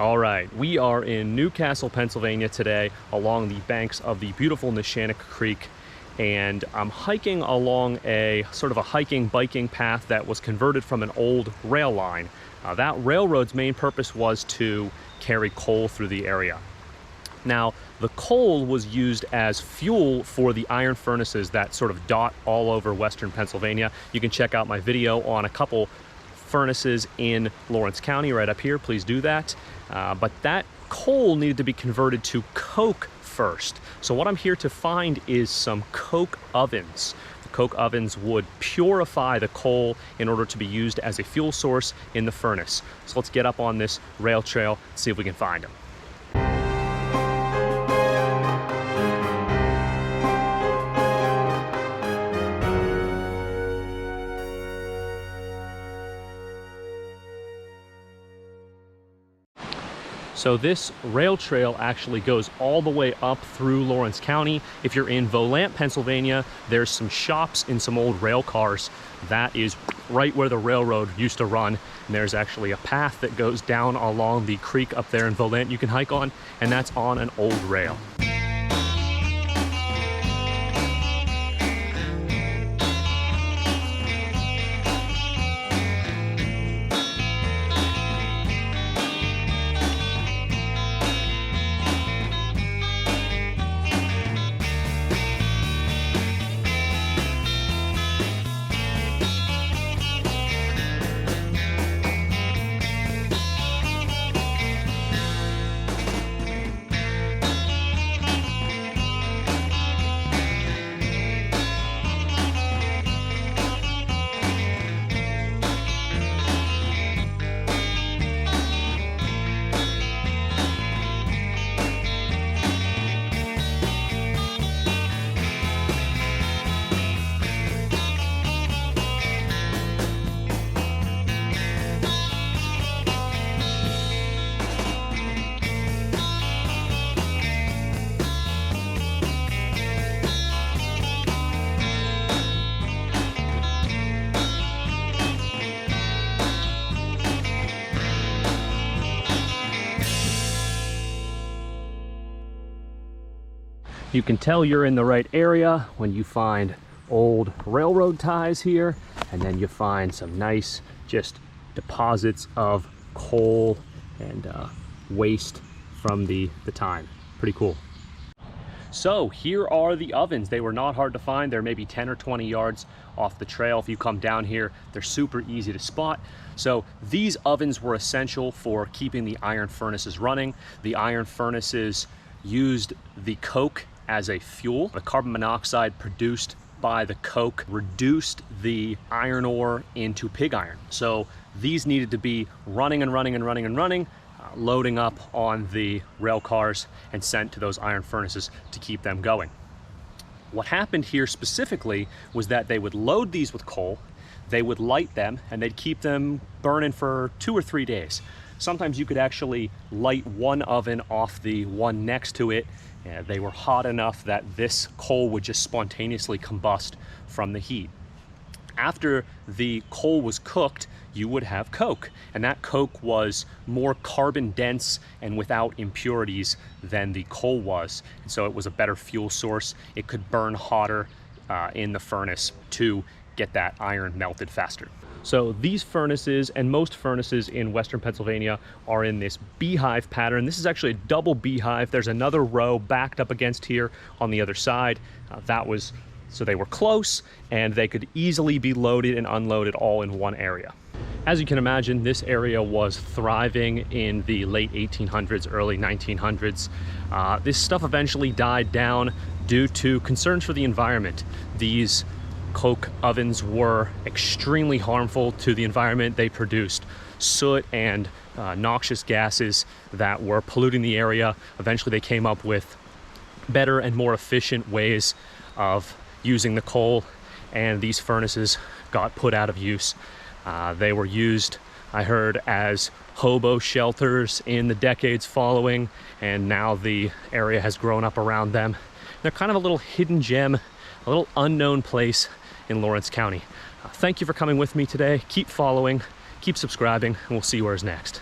All right, we are in Newcastle, Pennsylvania today along the banks of the beautiful Neshannock Creek, and I'm hiking along a sort of a hiking biking path that was converted from an old rail line. That railroad's main purpose was to carry coal through the area. Now, the coal was used as fuel for the iron furnaces that sort of dot all over western Pennsylvania. You can check out my video on a couple furnaces in Lawrence County right up here. Please do that. But that coal needed to be converted to coke first. So what I'm here to find is some coke ovens. The coke ovens would purify the coal in order to be used as a fuel source in the furnace. So let's get up on this rail trail, see if we can find them. So this rail trail actually goes all the way up through Lawrence County. If you're in Volant, Pennsylvania, there's some shops in some old rail cars. That is right where the railroad used to run. And there's actually a path that goes down along the creek up there in Volant you can hike on, and that's on an old rail. You can tell you're in the right area when you find old railroad ties here, and then you find some nice just deposits of coal and waste from the time. Pretty cool. So here are the ovens. They were not hard to find. They're maybe 10 or 20 yards off the trail. If you come down here, they're super easy to spot. So these ovens were essential for keeping the iron furnaces running. The iron furnaces used the coke as a fuel. The carbon monoxide produced by the coke reduced the iron ore into pig iron. So these needed to be running and running and running and running, loading up on the rail cars and sent to those iron furnaces to keep them going. What happened here specifically was that they would load these with coal, they would light them, and they'd keep them burning for 2 or 3 days. Sometimes you could actually light one oven off the one next to it. They were hot enough that this coal would just spontaneously combust from the heat. After the coal was cooked, you would have coke, and that coke was more carbon dense and without impurities than the coal was. And so it was a better fuel source. It could burn hotter in the furnace to get that iron melted faster. So these furnaces and most furnaces in western Pennsylvania are in this beehive pattern. This is actually a double beehive. There's another row backed up against here on the other side. So they were close and they could easily be loaded and unloaded all in one area. As you can imagine, this area was thriving in the late 1800s, early 1900s. This stuff eventually died down due to concerns for the environment. These coke ovens were extremely harmful to the environment. They produced soot and noxious gases that were polluting the area. Eventually they came up with better and more efficient ways of using the coal, and these furnaces got put out of use. They were used, I heard, as hobo shelters in the decades following, and now the area has grown up around them. They're kind of a little hidden gem, a little unknown place in Lawrence County. Thank you for coming with me today. Keep following, keep subscribing, and we'll see where's next.